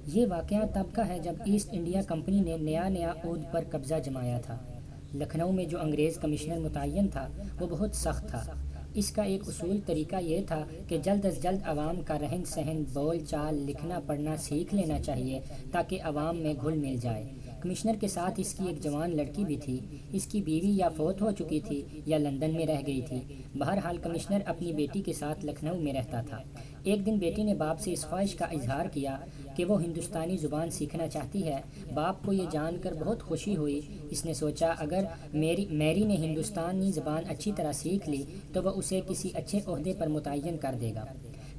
یہ واقعہ تب کا ہے جب ایسٹ انڈیا کمپنی نے نیا نیا عہد پر قبضہ جمایا تھا۔ لکھنؤ میں جو انگریز کمشنر متعین تھا وہ بہت سخت تھا۔ اس کا ایک اصول طریقہ یہ تھا کہ جلد از جلد عوام کا رہن سہن، بول چال، لکھنا پڑھنا سیکھ لینا چاہیے تاکہ عوام میں گھل مل جائے۔ کمشنر کے ساتھ اس کی ایک جوان لڑکی بھی تھی۔ اس کی بیوی یا فوت ہو چکی تھی یا لندن میں رہ گئی تھی۔ بہرحال کمشنر اپنی بیٹی کے ساتھ لکھنؤ میں رہتا تھا۔ ایک دن بیٹی نے باپ سے اس خواہش کا اظہار کیا کہ وہ ہندوستانی زبان سیکھنا چاہتی ہے۔ باپ کو یہ جان کر بہت خوشی ہوئی۔ اس نے سوچا اگر میری نے ہندوستانی زبان اچھی طرح سیکھ لی تو وہ اسے کسی اچھے عہدے پر متعین کر دے گا۔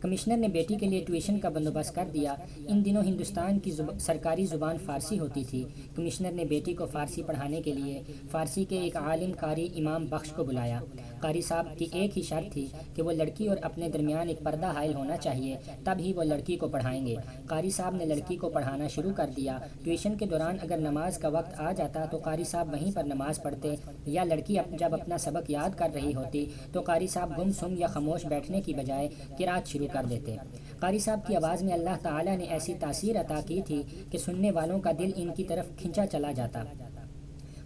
کمشنر نے بیٹی کے لیے ٹیوشن کا بندوبست کر دیا۔ ان دنوں ہندوستان کی سرکاری زبان فارسی ہوتی تھی۔ کمشنر نے بیٹی کو فارسی پڑھانے کے لیے فارسی کے ایک عالم قاری امام بخش کو بلایا۔ قاری صاحب کی ایک ہی شرط تھی کہ وہ لڑکی اور اپنے درمیان ایک پردہ حائل ہونا چاہیے، تب ہی وہ لڑکی کو پڑھائیں گے۔ قاری صاحب نے لڑکی کو پڑھانا شروع کر دیا۔ ٹیوشن کے دوران اگر نماز کا وقت آ جاتا تو قاری صاحب وہیں پر نماز پڑھتے، یا لڑکی جب اپنا سبق یاد کر رہی ہوتی تو قاری صاحب گم سم یا خاموش بیٹھنے کی بجائے قرات شروع کر دیتے۔ قاری صاحب کی آواز میں اللہ تعالیٰ نے ایسی تاثیر عطا کی تھی کہ سننے والوں کا دل ان کی طرف کھنچا چلا جاتا۔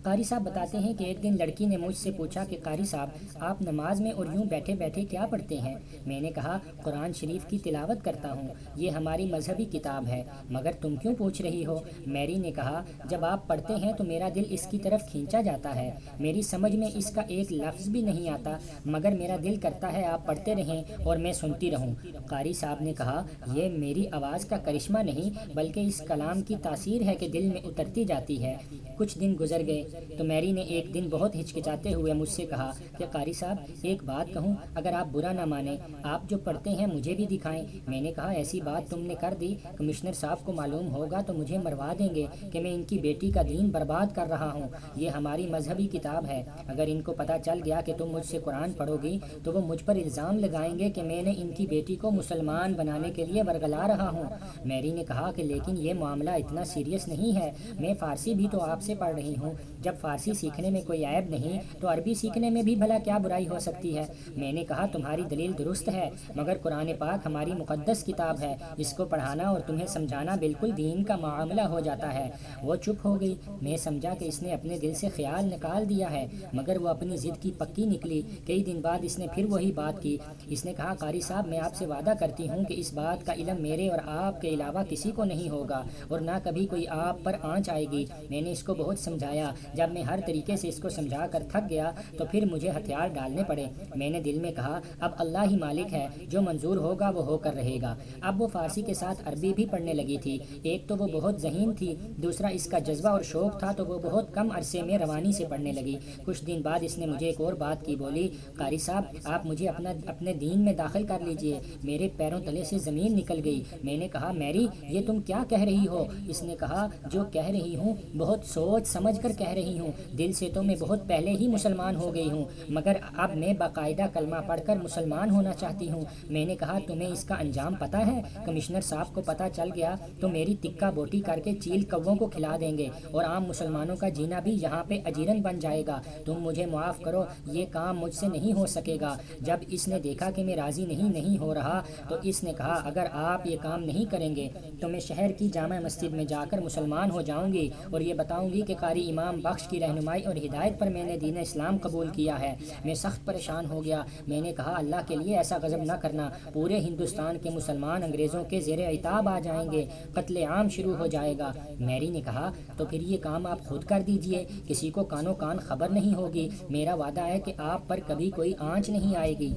قاری صاحب بتاتے ہیں کہ ایک دن لڑکی نے مجھ سے پوچھا کہ قاری صاحب آپ نماز میں اور یوں بیٹھے بیٹھے کیا پڑھتے ہیں؟ میں نے کہا قرآن شریف کی تلاوت کرتا ہوں، یہ ہماری مذہبی کتاب ہے۔ مگر تم کیوں پوچھ رہی ہو؟ میری نے کہا جب آپ پڑھتے ہیں تو میرا دل اس کی طرف کھینچا جاتا ہے۔ میری سمجھ میں اس کا ایک لفظ بھی نہیں آتا، مگر میرا دل کرتا ہے آپ پڑھتے رہیں اور میں سنتی رہوں۔ قاری صاحب نے کہا یہ میری آواز کا کرشمہ نہیں بلکہ اس کلام کی تاثیر ہے کہ دل میں اترتی جاتی ہے۔ کچھ دن گزر گئے تو میری نے ایک دن بہت ہچکچاتے ہوئے مجھ سے کہا کہ قاری صاحب ایک بات کہوں، اگر آپ برا نہ مانیں، آپ جو پڑھتے ہیں مجھے بھی دکھائیں۔ میں نے کہا ایسی بات تم نے کر دی، کمشنر صاحب کو معلوم ہوگا تو مجھے مروا دیں گے کہ میں ان کی بیٹی کا دین برباد کر رہا ہوں۔ یہ ہماری مذہبی کتاب ہے، اگر ان کو پتہ چل گیا کہ تم مجھ سے قرآن پڑھو گی تو وہ مجھ پر الزام لگائیں گے کہ میں نے ان کی بیٹی کو مسلمان بنانے کے لیے ورگلا رہا ہوں۔ میری نے کہا کہ لیکن یہ معاملہ اتنا سیریس نہیں ہے، میں فارسی بھی تو آپ سے پڑھ رہی ہوں، جب فارسی سیکھنے میں کوئی عیب نہیں تو عربی سیکھنے میں بھی بھلا کیا برائی ہو سکتی ہے؟ میں نے کہا تمہاری دلیل درست ہے، مگر قرآن پاک ہماری مقدس کتاب ہے، اس کو پڑھانا اور تمہیں سمجھانا بالکل دین کا معاملہ ہو جاتا ہے۔ وہ چپ ہو گئی۔ میں سمجھا کہ اس نے اپنے دل سے خیال نکال دیا ہے، مگر وہ اپنی ضد کی پکی نکلی۔ کئی دن بعد اس نے پھر وہی بات کی۔ اس نے کہا قاری صاحب میں آپ سے وعدہ کرتی ہوں کہ اس بات کا علم میرے اور آپ کے علاوہ کسی کو نہیں ہوگا اور نہ کبھی کوئی آپ پر آنچ آئے گی۔ میں نے اس کو بہت سمجھایا، جب میں ہر طریقے سے اس کو سمجھا کر تھک گیا تو پھر مجھے ہتھیار ڈالنے پڑے۔ میں نے دل میں کہا اب اللہ ہی مالک ہے، جو منظور ہوگا وہ ہو کر رہے گا۔ اب وہ فارسی کے ساتھ عربی بھی پڑھنے لگی تھی۔ ایک تو وہ بہت ذہین تھی، دوسرا اس کا جذبہ اور شوق تھا تو وہ بہت کم عرصے میں روانی سے پڑھنے لگی۔ کچھ دن بعد اس نے مجھے ایک اور بات کی، بولی قاری صاحب آپ مجھے اپنے دین میں داخل کر لیجئے۔ میرے پیروں تلے سے زمین نکل گئی۔ میں نے کہا میری یہ تم کیا کہہ رہی ہو؟ اس نے کہا جو کہہ رہی ہوں بہت سوچ سمجھ کر کہہ رہی ہوں، دل سے تو میں بہت پہلے ہی مسلمان ہو گئی ہوں، مگر اب میں باقاعدہ کلمہ پڑھ کر مسلمان ہونا چاہتی ہوں۔ میں نے کہا تمہیں اس کا انجام پتہ ہے؟ کمشنر صاحب کو پتہ چل گیا تو میری تکہ بوٹی کر کے چیل کووں کو کھلا دیں گے اور عام مسلمانوں کا جینا بھی یہاں پہ اجیرن بن جائے گا۔ تم مجھے معاف کرو، یہ کام مجھ سے نہیں ہو سکے گا۔ جب اس نے دیکھا کہ میں راضی نہیں ہو رہا تو اس نے کہا اگر آپ یہ کام نہیں کریں گے تو میں شہر کی جامع مسجد میں جا کر مسلمان ہو جاؤں گی اور یہ بتاؤں گی کہ قاری امام بخش کی رہنمائی اور ہدایت پر میں نے دین اسلام قبول کیا ہے۔ میں سخت پریشان ہو گیا۔ میں نے کہا اللہ کے لیے ایسا غضب نہ کرنا، پورے ہندوستان کے مسلمان انگریزوں کے زیر عتاب آ جائیں گے، قتل عام شروع ہو جائے گا۔ میری نے کہا تو پھر یہ کام آپ خود کر دیجئے، کسی کو کانوں کان خبر نہیں ہوگی۔ میرا وعدہ ہے کہ آپ پر کبھی کوئی آنچ نہیں آئے گی۔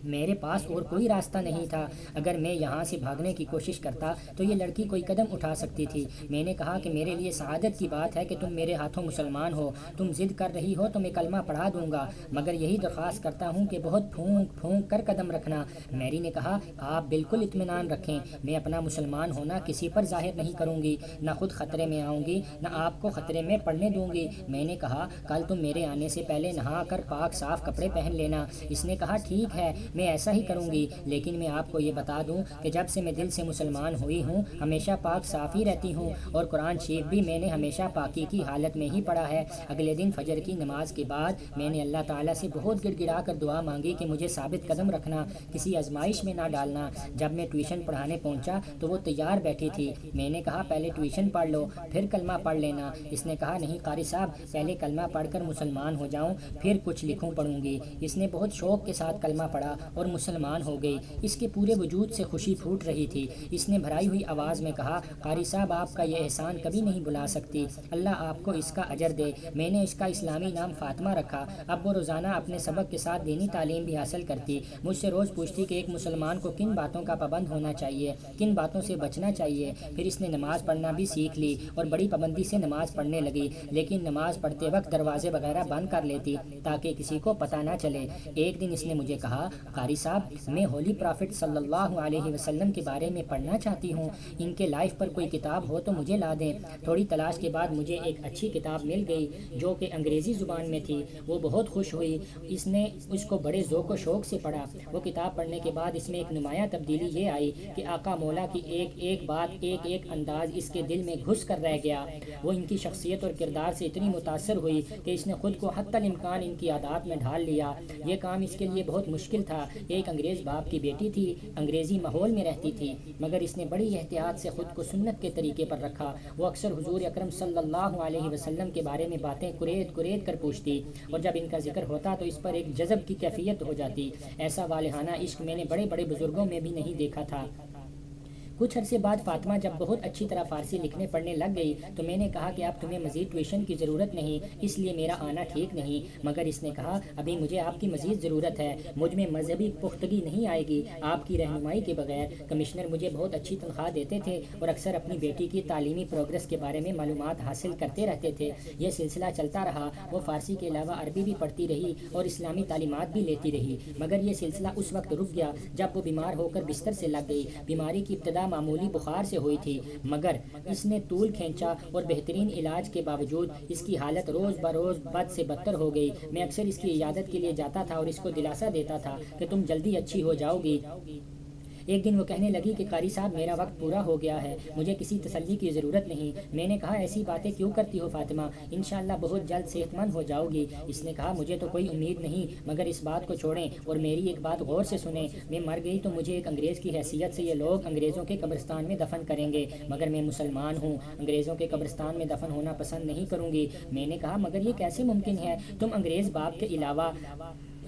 میرے پاس اور کوئی راستہ نہیں تھا۔ اگر میں یہاں سے بھاگنے کی کوشش کرتا تو یہ لڑکی کوئی قدم اٹھا سکتی تھی۔ میں نے کہا کہ میرے لیے سعادت کی بات ہے کہ تم میرے ہاتھوں مسلمان ہو، تم ضد کر رہی ہو تو میں کلمہ پڑھا دوں گا، مگر یہی درخواست کرتا ہوں کہ بہت پھونک پھونک کر قدم رکھنا۔ میری نے کہا آپ بالکل اطمینان رکھیں، میں اپنا مسلمان ہونا کسی پر ظاہر نہیں کروں گی، نہ خود خطرے میں آؤں گی نہ آپ کو خطرے میں پڑنے دوں گی۔ میں نے کہا کل تم میرے آنے سے پہلے نہا کر پاک صاف کپڑے پہن لینا۔ اس نے کہا ٹھیک ہے، میں ایسا ہی کروں گی، لیکن میں آپ کو یہ بتا دوں کہ جب سے میں دل سے مسلمان ہوئی ہوں ہمیشہ پاک صاف ہی رہتی ہوں، اور قرآن شریف بھی میں نے ہمیشہ پاکی کی حالت میں ہی پڑھا ہے۔ اگلے دن فجر کی نماز کے بعد میں نے اللہ تعالیٰ سے بہت گڑ گڑا کر دعا مانگی کہ مجھے ثابت قدم رکھنا، کسی آزمائش میں نہ ڈالنا۔ جب میں ٹیوشن پڑھانے پہنچا تو وہ تیار بیٹھی تھی۔ میں نے کہا پہلے ٹیوشن پڑھ لو پھر کلمہ پڑھ لینا۔ اس نے کہا نہیں قاری صاحب، پہلے کلمہ پڑھ کر مسلمان ہو جاؤں پھر کچھ لکھوں پڑھوں گی۔ اس نے بہت شوق کے ساتھ کلمہ پڑھا اور مسلمان ہو گئی۔ اس کے پورے وجود سے خوشی پھوٹ رہی تھی۔ اس نے بھرائی ہوئی آواز میں کہا قاری صاحب آپ کا یہ احسان کبھی نہیں بھلا سکتی، اللہ آپ کو اس کا اجر دے۔ میں نے اس کا اسلامی نام فاطمہ رکھا۔ اب وہ روزانہ اپنے سبق کے ساتھ دینی تعلیم بھی حاصل کرتی۔ مجھ سے روز پوچھتی کہ ایک مسلمان کو کن باتوں کا پابند ہونا چاہیے، کن باتوں سے بچنا چاہیے۔ پھر اس نے نماز پڑھنا بھی سیکھ لی اور بڑی پابندی سے نماز پڑھنے لگی، لیکن نماز پڑھتے وقت دروازے وغیرہ بند کر لیتی تاکہ کسی کو پتہ نہ چلے۔ ایک دن اس نے مجھے کہا قاری صاحب میں ہولی پرافٹ صلی اللہ علیہ وسلم کے بارے میں پڑھنا چاہتی ہوں، ان کے لائف پر کوئی کتاب ہو تو مجھے لا دیں۔ تھوڑی تلاش کے بعد مجھے ایک اچھی کتاب مل گئی جو کہ انگریزی زبان میں تھی۔ وہ بہت خوش ہوئی، اس نے اس کو بڑے ذوق و شوق سے پڑھا۔ وہ کتاب پڑھنے کے بعد اس میں ایک نمایاں تبدیلی یہ آئی کہ آقا مولا کی ایک ایک بات، ایک ایک انداز اس کے دل میں گھس کر رہ گیا۔ وہ ان کی شخصیت اور کردار سے اتنی متاثر ہوئی کہ اس نے خود کو حتی الامکان ان کی عادات میں ڈھال لیا۔ یہ کام اس کے لیے بہت مشکل تھا۔ ایک انگریز باپ کی بیٹی تھی، انگریزی ماحول میں رہتی تھی، مگر اس نے بڑی احتیاط سے خود کو سنت کے طریقے پر رکھا۔ وہ اکثر حضور اکرم صلی اللہ علیہ وسلم کے بارے میں باتیں کرید کرید کر پوچھتی، اور جب ان کا ذکر ہوتا تو اس پر ایک جذب کی کیفیت ہو جاتی۔ ایسا والہانہ عشق میں نے بڑے بڑے بزرگوں میں بھی نہیں دیکھا تھا۔ کچھ عرصے بعد فاطمہ جب بہت اچھی طرح فارسی لکھنے پڑھنے لگ گئی تو میں نے کہا کہ اب تمہیں مزید ٹیوشن کی ضرورت نہیں، اس لیے میرا آنا ٹھیک نہیں، مگر اس نے کہا ابھی مجھے آپ کی مزید ضرورت ہے، مجھ میں مذہبی پختگی نہیں آئے گی آپ کی رہنمائی کے بغیر۔ کمشنر مجھے بہت اچھی تنخواہ دیتے تھے اور اکثر اپنی بیٹی کی تعلیمی پروگرس کے بارے میں معلومات حاصل کرتے رہتے تھے۔ یہ سلسلہ چلتا رہا، وہ فارسی کے علاوہ عربی بھی پڑھتی رہی اور اسلامی تعلیمات بھی لیتی رہی، مگر یہ سلسلہ اس وقت رک گیا جب وہ بیمار ہو کر بستر سے لگ گئی۔ بیماری کی ابتدا معمولی بخار سے ہوئی تھی، مگر اس نے طول کھینچا اور بہترین علاج کے باوجود اس کی حالت روز بروز بد سے بدتر ہو گئی۔ میں اکثر اس کی عیادت کے لیے جاتا تھا اور اس کو دلاسا دیتا تھا کہ تم جلدی اچھی ہو جاؤ گی۔ ایک دن وہ کہنے لگی کہ قاری صاحب میرا وقت پورا ہو گیا ہے، مجھے کسی تسلی کی ضرورت نہیں۔ میں نے کہا ایسی باتیں کیوں کرتی ہو فاطمہ، انشاءاللہ بہت جلد صحت مند ہو جاؤ گی۔ اس نے کہا مجھے تو کوئی امید نہیں، مگر اس بات کو چھوڑیں اور میری ایک بات غور سے سنیں، میں مر گئی تو مجھے ایک انگریز کی حیثیت سے یہ لوگ انگریزوں کے قبرستان میں دفن کریں گے، مگر میں مسلمان ہوں، انگریزوں کے قبرستان میں دفن ہونا پسند نہیں کروں گی۔ میں نے کہا مگر یہ کیسے ممکن ہے، تم انگریز باپ کے علاوہ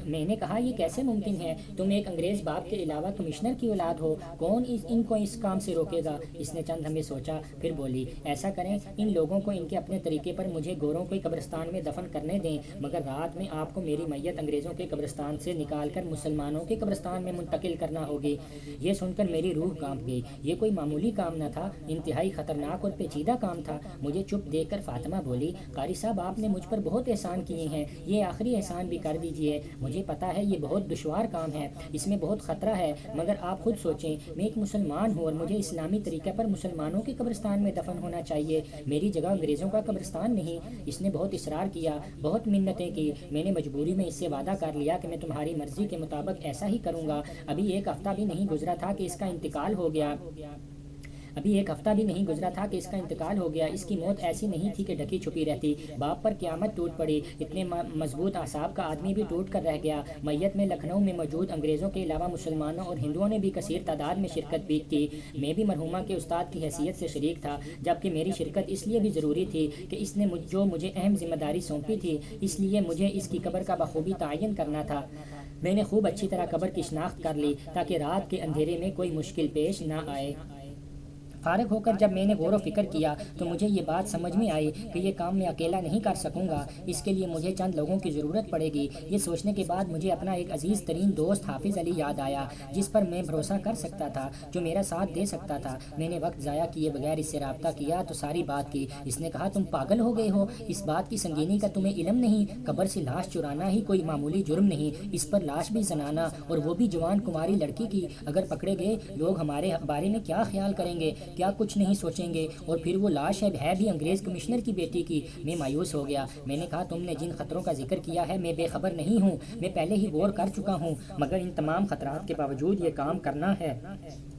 میں نے کہا یہ کیسے ممکن ہے، تم ایک انگریز باپ کے علاوہ کمشنر کی اولاد ہو، کون ان کو اس کام سے روکے گا؟ اس نے چند ہمیں سوچا پھر بولی ایسا کریں ان لوگوں کو ان کے اپنے طریقے پر مجھے گوروں کے قبرستان میں دفن کرنے دیں، مگر رات میں آپ کو میری میت انگریزوں کے قبرستان سے نکال کر مسلمانوں کے قبرستان میں منتقل کرنا ہوگی۔ یہ سن کر میری روح کانپ گئی، یہ کوئی معمولی کام نہ تھا، انتہائی خطرناک اور پیچیدہ کام تھا۔ مجھے چپ دیکھ کر فاطمہ بولی قاری صاحب آپ نے مجھ پر بہت احسان کیے ہیں، یہ آخری احسان بھی کر دیجئے، مجھے پتا ہے یہ بہت دشوار کام ہے، اس میں بہت خطرہ ہے، مگر آپ خود سوچیں میں ایک مسلمان ہوں اور مجھے اسلامی طریقے پر مسلمانوں کے قبرستان میں دفن ہونا چاہیے، میری جگہ انگریزوں کا قبرستان نہیں۔ اس نے بہت اصرار کیا، بہت منتیں کی، میں نے مجبوری میں اس سے وعدہ کر لیا کہ میں تمہاری مرضی کے مطابق ایسا ہی کروں گا۔ ابھی ایک ہفتہ بھی نہیں گزرا تھا کہ اس کا انتقال ہو گیا۔ اس کی موت ایسی نہیں تھی کہ ڈھکی چھپی رہتی، باپ پر قیامت ٹوٹ پڑی، اتنے مضبوط اعصاب کا آدمی بھی ٹوٹ کر رہ گیا۔ میت میں لکھنؤ میں موجود انگریزوں کے علاوہ مسلمانوں اور ہندوؤں نے بھی کثیر تعداد میں شرکت بھی کی۔ میں بھی مرحومہ کے استاد کی حیثیت سے شریک تھا، جبکہ میری شرکت اس لیے بھی ضروری تھی کہ اس نے جو مجھے اہم ذمہ داری سونپی تھی، اس لیے مجھے اس کی قبر کا بخوبی تعین کرنا تھا۔ میں نے خوب اچھی طرح قبر کی شناخت کر لی تاکہ رات کے اندھیرے میں کوئی مشکل پیش نہ آئے۔ فارغ ہو کر جب میں نے غور و فکر کیا تو مجھے یہ بات سمجھ میں آئی کہ یہ کام میں اکیلا نہیں کر سکوں گا، اس کے لیے مجھے چند لوگوں کی ضرورت پڑے گی۔ یہ سوچنے کے بعد مجھے اپنا ایک عزیز ترین دوست حافظ علی یاد آیا، جس پر میں بھروسہ کر سکتا تھا، جو میرا ساتھ دے سکتا تھا۔ میں نے وقت ضائع کیے بغیر اس سے رابطہ کیا تو ساری بات کی۔ اس نے کہا تم پاگل ہو گئے ہو، اس بات کی سنگینی کا تمہیں علم نہیں، قبر سے لاش چرانا ہی کوئی معمولی جرم نہیں، اس پر لاش بھی زنانہ اور وہ بھی جوان کماری لڑکی کی، اگر پکڑے گئے لوگ ہمارے بارے میں کیا خیال کریں گے؟ کیا کچھ نہیں سوچیں گے، اور پھر وہ لاش ہے بھی انگریز کمشنر کی بیٹی کی۔ میں مایوس ہو گیا۔ میں نے کہا تم نے جن خطروں کا ذکر کیا ہے میں بے خبر نہیں ہوں، میں پہلے ہی غور کر چکا ہوں، مگر ان تمام خطرات کے باوجود یہ کام کرنا ہے۔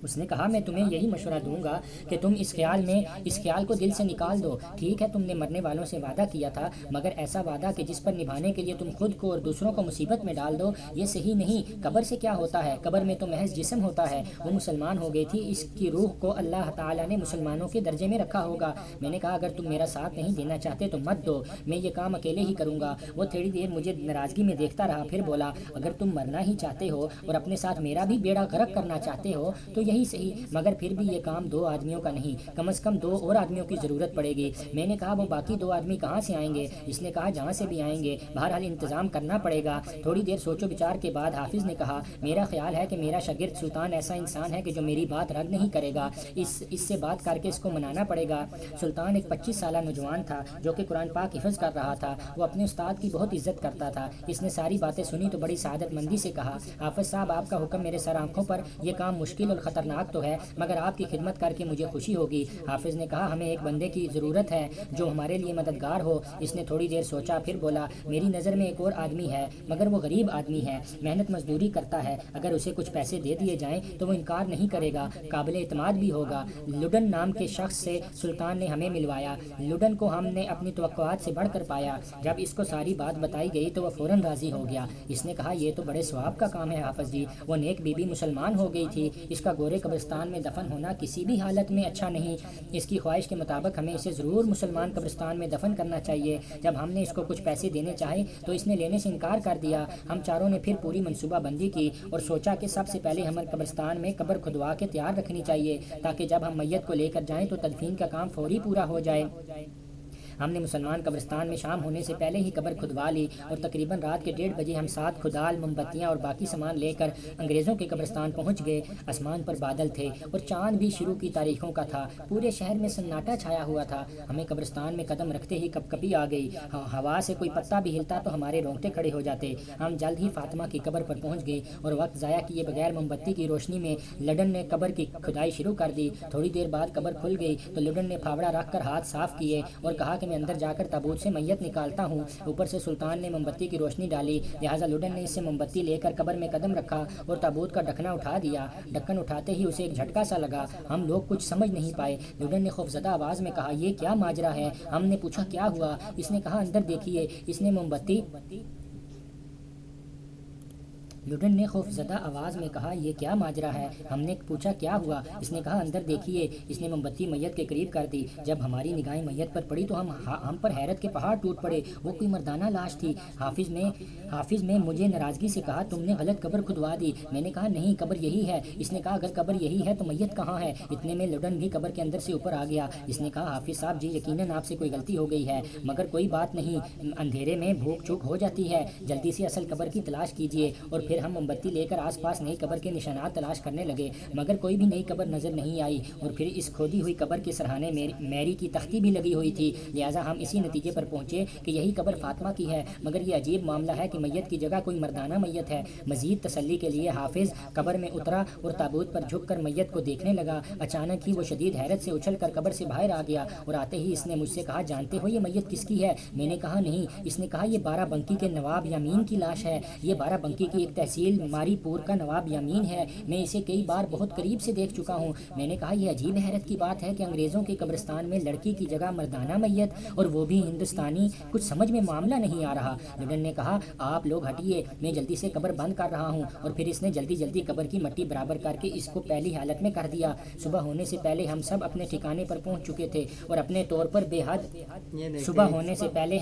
اس نے کہا میں تمہیں یہی مشورہ دوں گا کہ تم اس خیال کو دل سے نکال دو۔ ٹھیک ہے تم نے مرنے والوں سے وعدہ کیا تھا، مگر ایسا وعدہ کہ جس پر نبھانے کے لیے تم خود کو اور دوسروں کو مصیبت میں ڈال دو، یہ صحیح نہیں۔ قبر سے کیا ہوتا ہے؟ قبر میں تو محض جسم ہوتا ہے۔ وہ مسلمان ہو گئی تھی، اس کی روح کو اللہ تعالیٰ نے مسلمانوں کے درجے میں رکھا ہوگا۔ میں نے کہا اگر تم میرا ساتھ نہیں دینا چاہتے تو مت دو، میں یہ کام اکیلے ہی کروں گا۔ وہ تھوڑی دیر مجھے ناراضگی میں دیکھتا رہا، پھر بولا اگر تم مرنا ہی چاہتے ہو اور اپنے ساتھ میرا بھی بیڑا غرق کرنا چاہتے ہو تو یہی صحیح، مگر پھر بھی یہ کام 2 آدمیوں کا نہیں، کم از کم 2 اور آدمیوں کی ضرورت پڑے گی۔ میں نے کہا وہ باقی 2 آدمی کہاں سے آئیں گے؟ اس نے کہا جہاں سے بھی آئیں گے، بہرحال انتظام کرنا پڑے گا۔ تھوڑی دیر سوچ و بچار کے بعد حافظ نے کہا میرا خیال ہے کہ میرا شاگرد سلطان ایسا انسان ہے کہ جو میری بات رد نہیں کرے گا، اس سے بات کر کے اس کو منانا پڑے گا۔ سلطان ایک 25 سالہ نوجوان تھا جو کہ قرآن پاک حفظ کر رہا تھا۔ وہ اپنے استاد کی بہت عزت کرتا تھا۔ اس نے ساری باتیں سنی تو بڑی سعادت مندی سے کہا حافظ صاحب آپ کا حکم میرے سر آنکھوں پر، یہ کام مشکل اور خطرناک تو ہے مگر آپ کی خدمت کر کے مجھے خوشی ہوگی۔ حافظ نے کہا ہمیں ایک بندے کی ضرورت ہے جو ہمارے لیے مددگار ہو۔ اس نے تھوڑی دیر سوچا پھر بولا میری نظر میں ایک اور آدمی ہے، مگر وہ غریب آدمی ہے، محنت مزدوری کرتا ہے، اگر اسے کچھ پیسے دے دیے جائیں تو وہ انکار نہیں کرے گا، قابل اعتماد بھی ہوگا۔ لڈن نام کے شخص سے سلطان نے ہمیں ملوایا۔ لڈن کو ہم نے اپنی توقعات سے بڑھ کر پایا۔ جب اس کو ساری بات بتائی گئی تو وہ فوراً راضی ہو گیا۔ اس نے کہا یہ تو بڑے ثواب کا کام ہے حافظ جی، وہ نیک بی بی مسلمان ہو گئی تھی، اس کا گورے قبرستان میں دفن ہونا کسی بھی حالت میں اچھا نہیں، اس کی خواہش کے مطابق ہمیں اسے ضرور مسلمان قبرستان میں دفن کرنا چاہیے۔ جب ہم نے اس کو کچھ پیسے دینے چاہے تو اس نے لینے سے انکار کر دیا۔ ہم چاروں نے پھر پوری منصوبہ بندی کی اور سوچا کہ سب سے پہلے ہمیں قبرستان میں قبر کھدوا کے تیار رکھنی چاہیے تاکہ جب ہم میت کو لے کر جائیں تو تدفین کا کام فوری پورا ہو جائے۔ ہم نے مسلمان قبرستان میں شام ہونے سے پہلے ہی قبر کھدوا لی اور تقریباً رات کے 1:30 بجے ہم ساتھ کھدال، موم بتیاں اور باقی سامان لے کر انگریزوں کے قبرستان پہنچ گئے۔ آسمان پر بادل تھے اور چاند بھی شروع کی تاریخوں کا تھا۔ پورے شہر میں سناٹا چھایا ہوا تھا۔ ہمیں قبرستان میں قدم رکھتے ہی کپ کپی آ گئی، ہوا سے کوئی پتا بھی ہلتا تو ہمارے رونگٹے کھڑے ہو جاتے۔ ہم جلد ہی فاطمہ کی قبر پر پہنچ گئے اور وقت ضائع کیے بغیر موم بتی کی روشنی میں لڈن نے قبر کی کھدائی شروع کر دی۔ تھوڑی دیر بعد قبر کھل گئی تو لڈن نے پھاوڑا رکھ کر ہاتھ صاف کیے اور کہا کہ میں اندر جا کر تابوت سے میت نکالتا ہوں۔ اوپر سے سلطان نے موم بتی کی روشنی ڈالی، لہٰذا لڈن نے اس سے موم بتی لے کر قبر میں قدم رکھا اور تابوت کا ڈھکنا اٹھا دیا۔ ڈھکن اٹھاتے ہی اسے ایک جھٹکا سا لگا۔ ہم لوگ کچھ سمجھ نہیں پائے۔ لڈن نے خوفزدہ آواز میں کہا یہ کیا ماجرا ہے؟ ہم نے پوچھا کیا ہوا؟ اس نے کہا اندر دیکھیے۔ اس نے موم بتی لڈن نے خوفزدہ آواز میں کہا یہ کیا ماجرا ہے؟ ہم نے پوچھا کیا ہوا؟ اس نے کہا اندر دیکھیے۔ اس نے موم بتی میت کے قریب کر دی۔ جب ہماری نگاہیں میت پر پڑی تو ہم پر حیرت کے پہاڑ ٹوٹ پڑے۔ وہ کوئی مردانہ لاش تھی۔ حافظ نے مجھے ناراضگی سے کہا تم نے غلط قبر کھدوا دی۔ میں نے کہا نہیں قبر یہی ہے۔ اس نے کہا اگر قبر یہی ہے تو میت کہاں ہے؟ اتنے میں لڈن بھی قبر کے اندر سے اوپر آ گیا۔ اس نے کہا حافظ صاحب جی یقیناً آپ سے کوئی غلطی ہو گئی ہے، مگر کوئی بات نہیں، اندھیرے میں بھوک چوک ہو جاتی ہے، جلدی سے اصل قبر کی تلاش کیجیے۔ اور پھر ہم موم بتی لے کر آس پاس نئی قبر کے نشانات تلاش کرنے لگے، مگر کوئی بھی نئی قبر نظر نہیں آئی۔ اور پھر اس کھودی ہوئی قبر کے سرہانے میری کی تختی بھی لگی ہوئی تھی، لہٰذا ہم اسی نتیجے پر پہنچے کہ یہی قبر فاطمہ کی ہے۔ مگر یہ عجیب معاملہ ہے کہ میت کی جگہ کوئی مردانہ میت ہے۔ مزید تسلی کے لیے حافظ قبر میں اترا اور تابوت پر جھک کر میت کو دیکھنے لگا۔ اچانک ہی وہ شدید حیرت سے اچھل کر قبر سے باہر آ گیا اور آتے ہی اس نے مجھ سے کہا جانتے ہو یہ میت کس کی ہے؟ میں نے کہا نہیں۔ اس نے کہا یہ 12 بنکی کے نواب یامین کی لاش ہے۔ یہ 12 بنکی کی ایک تحصیل ماری پور کا نواب یامین ہے، میں اسے کئی بار بہت قریب سے دیکھ چکا ہوں۔ میں نے کہا یہ عجیب حیرت کی بات ہے کہ انگریزوں کے قبرستان میں لڑکی کی جگہ مردانہ میت اور وہ بھی ہندوستانی، کچھ سمجھ میں معاملہ نہیں آ رہا۔ لڈن نے کہا آپ لوگ ہٹیے، میں جلدی سے قبر بند کر رہا ہوں۔ اور پھر اس نے جلدی قبر کی مٹی برابر کر کے اس کو پہلی حالت میں کر دیا۔ صبح ہونے سے پہلے ہم سب اپنے ٹھکانے پر پہنچ چکے تھے اور اپنے طور پر بے حد صبح ہونے سے پہلے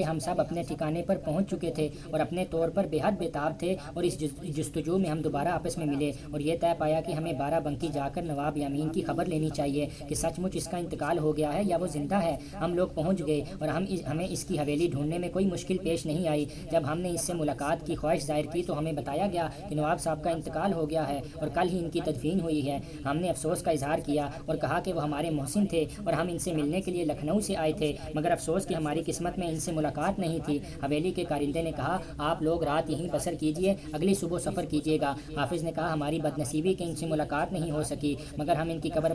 ہم سب اپنے ٹھکانے پر پہنچ چکے تھے اور اپنے طور پر بے حد بےتاب تھے۔ اور اس جستجو میں ہم دوبارہ آپس میں ملے اور یہ طے پایا کہ ہمیں 12 بنکی جا کر نواب یامین کی خبر لینی چاہیے کہ سچ مچ اس کا انتقال ہو گیا ہے یا وہ زندہ ہے۔ ہم لوگ پہنچ گئے اور ہمیں اس کی حویلی ڈھونڈنے میں کوئی مشکل پیش نہیں آئی۔ جب ہم نے اس سے ملاقات کی خواہش ظاہر کی تو ہمیں بتایا گیا کہ نواب صاحب کا انتقال ہو گیا ہے اور کل ہی ان کی تدفین ہوئی ہے۔ ہم نے افسوس کا اظہار کیا اور کہا کہ وہ ہمارے محسن تھے اور ہم ان سے ملنے کے لیے لکھنؤ سے آئے تھے، مگر افسوس کہ ہماری قسمت میں ان سے ملاقات نہیں تھی۔ حویلی کے کارندے نے کہا آپ لوگ رات یہیں بسر کیجیے، اگلی صبح سفر کیجیے گا۔ حافظ نے کہا ہماری بد نصیبی کہ ان سے ملاقات نہیں ہو سکی، مگر ہم ان کی قبر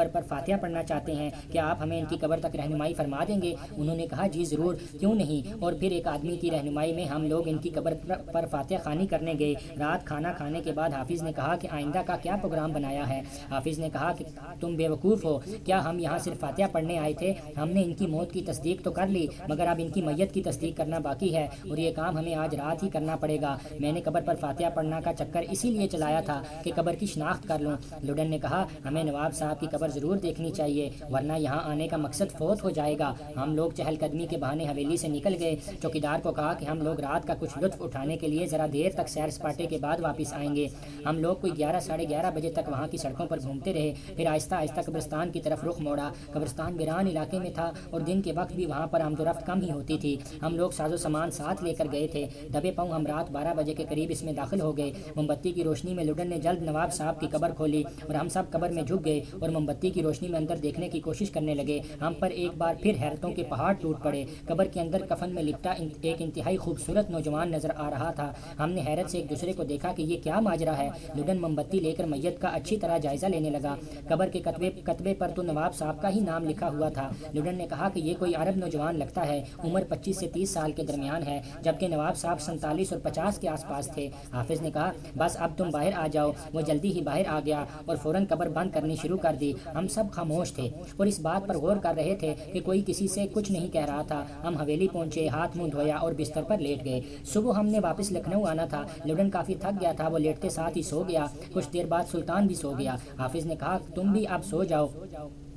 پر فاتحہ پڑھنا چاہتے ہیں، کیا آپ ہمیں ان کی قبر تک رہنمائی فرما دیں گے؟ انہوں نے کہا جی ضرور، کیوں نہیں۔ اور پھر ایک آدمی کی رہنمائی میں ہم لوگ ان کی قبر پر فاتحہ خوانی کرنے گئے۔ رات کھانا کھانے کے بعد حافظ نے کہا کہ آئندہ کا کیا پروگرام بنایا ہے؟ حافظ نے کہا کہ تم بیوقوف ہو، کیا ہم یہاں صرف فاتحہ پڑھنے آئے تھے؟ ہم نے ان کی موت کی تصدیق تو کر لی، مگر اب ان کی میت کی تصدیق کرنا باقی ہے، اور یہ کام ہمیں آج رات ہی کرنا پڑے گا۔ میں نے قبر پر فاتحہ پڑھنا کا چکر اسی لیے چلایا تھا کہ قبر کی شناخت کر لوں۔ لڈن نے کہا ہمیں نواب صاحب کی قبر ضرور دیکھنی چاہیے، ورنہ یہاں آنے کا مقصد فوت ہو جائے گا۔ ہم لوگ چہل قدمی کے بہانے حویلی سے نکل گئے۔ چوکیدار کو کہا کہ ہم لوگ رات کا کچھ لطف اٹھانے کے لیے ذرا دیر تک سیر سپاٹے کے بعد واپس آئیں گے۔ ہم لوگ کوئی 11 ساڑھے 11 بجے تک وہاں کی سڑکوں پر گھومتے رہے، پھر آہستہ آہستہ قبرستان کی طرف رخ موڑا۔ قبرستان ویران علاقے میں تھا اور دن کے وقت بھی وہاں پر آمد و رفت کم ہی ہوتی تھی۔ ہم لوگ ساز و سامان ساتھ لے کر گئے تھے۔ دبے پاؤں ہم رات 12 بجے کے قریب اس میں داخل ہو گئے۔ موم بتی کی روشنی میں لڈن نے جلد نواب صاحب کی قبر کھولی اور ہم سب قبر میں جھک گئے اور موم بتی کی روشنی میں اندر دیکھنے کی کوشش کرنے لگے۔ ہم پر ایک بار پھر حیرتوں کے پہاڑ ٹوٹ پڑے۔ قبر کے اندر کفن میں لپٹا ایک انتہائی خوبصورت نوجوان نظر آ رہا تھا۔ ہم نے حیرت سے ایک دوسرے کو دیکھا کہ یہ کیا ماجرا ہے۔ لڈن موم بتی لے کر میت کا اچھی طرح جائزہ لینے لگا۔ قبر کے کتبے پر تو نواب صاحب کا ہی نام لکھا ہوا تھا۔ لڈن نے کہا کہ یہ کوئی عرب نوجوان لگتا ہے، عمر 25 سے 30 سال کے درمیان ہے، جبکہ نواب صاحب 47 اور 50 کے آس پاس تھے۔ حافظ نے کہا بس اب تم باہر آ جاؤ۔ وہ جلدی ہی باہر آ گیا اور فوراً قبر بند کرنی شروع کر دی۔ ہم سب خاموش تھے اور اس بات پر غور کر رہے تھے کہ کوئی کسی سے کچھ نہیں کہہ رہا تھا۔ ہم حویلی پہنچے، ہاتھ منہ دھویا اور بستر پر لیٹ گئے۔ صبح ہم نے واپس لکھنؤ آنا تھا۔ لڈن کافی تھک گیا تھا، وہ لیٹتے ساتھ ہی سو گیا۔ کچھ دیر بعد سلطان بھی سو گیا۔ حافظ نے کہا تم بھی اب سو جاؤ،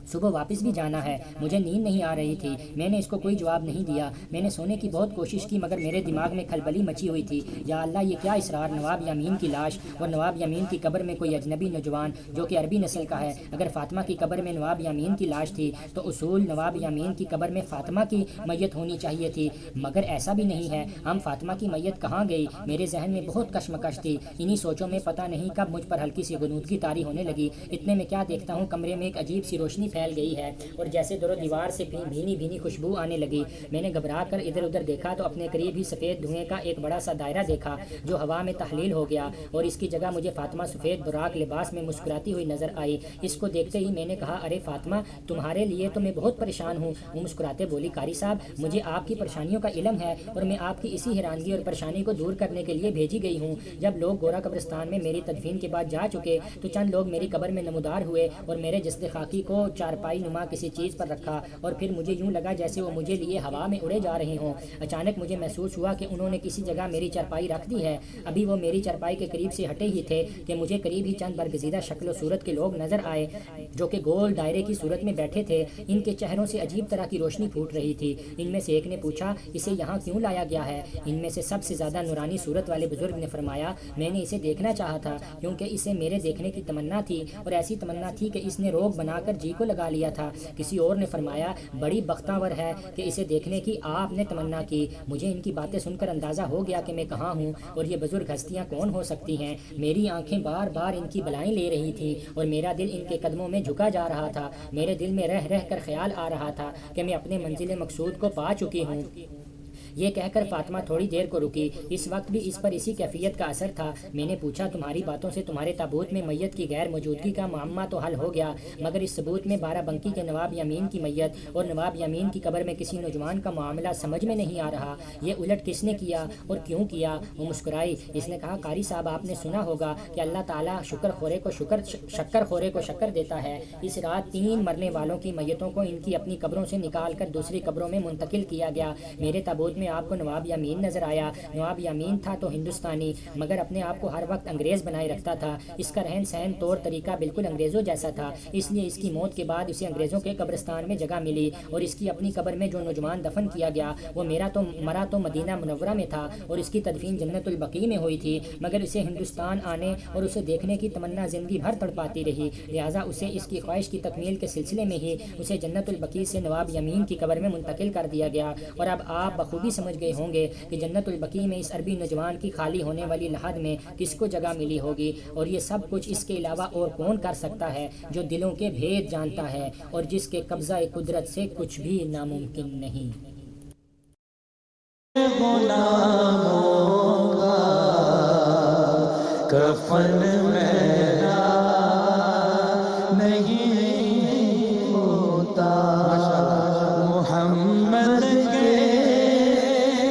صبح واپس بھی جانا ہے۔ مجھے نیند نہیں آ رہی تھی۔ میں نے اس کو کوئی جواب نہیں دیا۔ میں نے سونے کی بہت کوشش کی مگر میرے دماغ میں کھلبلی مچی ہوئی تھی۔ یا اللہ یہ کیا اسرار، نواب یامین کی لاش اور نواب یامین کی قبر میں کوئی اجنبی نوجوان جو کہ عربی نسل کا ہے۔ اگر فاطمہ کی قبر میں نواب یامین کی لاش تھی تو اصول نواب یامین کی قبر میں فاطمہ کی میت ہونی چاہیے تھی، مگر ایسا بھی نہیں ہے۔ ہم فاطمہ کی میت کہاں گئی؟ میرے ذہن میں بہت کشمکش تھی۔ انہی سوچوں میں پتہ نہیں کب مجھ پر ہلکی سی غنودگی طاری ہونے لگی۔ اتنے میں کیا دیکھتا ہوں کمرے میں ایک عجیب سی روشنی پھیل گئی ہے اور جیسے در و دیوار سے بھینی بھینی خوشبو آنے لگی۔ میں نے گھبرا کر ادھر ادھر دیکھا تو اپنے قریب ہی سفید دھوئیں کا ایک بڑا سا دائرہ دیکھا جو ہوا میں تحلیل ہو گیا اور اس کی جگہ مجھے فاطمہ سفید براق لباس میں مسکراتی ہوئی نظر آئی۔ اس کو دیکھتے ہی میں نے کہا ارے فاطمہ تمہارے لیے تو میں بہت پریشان ہوں۔ وہ مسکراتے بولی قاری صاحب مجھے آپ کی پریشانیوں کا علم ہے اور میں آپ کی اسی حیرانگی اور پریشانی کو دور کرنے کے لیے بھیجی گئی ہوں۔ جب لوگ گورا قبرستان میں میری تدفین کے بعد جا چکے تو چند لوگ میری قبر میں نمودار ہوئے اور میرے جسد خاکی کو چارپائی نما کسی چیز پر رکھا اور پھر مجھے یوں لگا جیسے وہ مجھے لیے ہوا میں اڑے جا رہے ہوں۔ اچانک مجھے محسوس ہوا کہ انہوں نے کسی جگہ میری چارپائی رکھ دی ہے۔ ابھی وہ میری چارپائی کے قریب سے ہٹے ہی تھے کہ مجھے قریب ہی چند برگزیدہ شکل و صورت کے لوگ نظر آئے جو کہ گول دائرے کی صورت میں بیٹھے تھے۔ ان کے چہروں سے عجیب طرح کی روشنی پھوٹ رہی تھی۔ ان میں سے ایک نے پوچھا اسے یہاں کیوں لایا گیا ہے؟ ان میں سے سب سے زیادہ نورانی صورت والے بزرگ نے فرمایا میں نے اسے دیکھنا چاہا تھا کیونکہ اسے میرے دیکھنے کی تمنا تھی اور ایسی تمنا تھی کہ اس نے روگ بنا کر جی کو لگا لیا تھا۔ کسی اور نے فرمایا بڑی بختور ہے کہ اسے دیکھنے کی آپ نے تمنا کی۔ مجھے ان کی باتیں سن کر اندازہ ہو گیا کہ میں کہاں ہوں اور یہ بزرگ ہستیاں کون ہو سکتی ہیں۔ میری آنکھیں بار بار ان کی بلائیں لے رہی تھیں اور میرا دل ان کے قدموں میں جھکا جا رہا تھا۔ میرے دل میں رہ رہ کر خیال آ رہا تھا کہ میں اپنے منزل مقصود کو پا چکی ہوں۔ یہ کہہ کر فاطمہ تھوڑی دیر کو رکی۔ اس وقت بھی اس پر اسی کیفیت کا اثر تھا۔ میں نے پوچھا تمہاری باتوں سے تمہارے تابوت میں میت کی غیر موجودگی کا معمہ تو حل ہو گیا، مگر اس ثبوت میں بارہ بنکی کے نواب یامین کی میت اور نواب یامین کی قبر میں کسی نوجوان کا معاملہ سمجھ میں نہیں آ رہا۔ یہ الٹ کس نے کیا اور کیوں کیا؟ وہ مسکرائی۔ اس نے کہا قاری صاحب آپ نے سنا ہوگا کہ اللہ تعالیٰ شکر خورے کو شکر دیتا ہے۔ اس رات 3 مرنے والوں کی میتوں کو ان کی اپنی قبروں سے نکال کر دوسری قبروں میں منتقل کیا گیا۔ میرے تابوت میں آپ کو نواب یامین نظر آیا۔ نواب یامین تھا تو ہندوستانی، مگر اپنے آپ کو ہر وقت انگریز بنائے رکھتا تھا۔ اس کا رہن سہن طور طریقہ بالکل انگریزوں جیسا تھا، اس لیے اس کی موت کے بعد اسے انگریزوں کے قبرستان میں جگہ ملی اور اس کی اپنی قبر میں جو نوجوان دفن کیا گیا وہ مرا تو مدینہ منورہ میں تھا اور اس کی تدفین جنت البقیع میں ہوئی تھی، مگر اسے ہندوستان آنے اور اسے دیکھنے کی تمنا زندگی بھر تڑپاتی رہی، لہٰذا اسے اس کی خواہش کی تکمیل کے سلسلے میں ہی اسے جنت البقیع سے نواب یامین کی قبر میں منتقل کر دیا گیا۔ اور اب آپ بخوبی سمجھ گئے ہوں گے کہ جنت البقیع میں اس عربی نوجوان کی خالی ہونے والی لحد میں کس کو جگہ ملی ہوگی، اور یہ سب کچھ اس کے علاوہ اور کون کر سکتا ہے جو دلوں کے بھید جانتا ہے اور جس کے قبضہ قدرت سے کچھ بھی ناممکن نہیں۔ غلاموں کا کفن میں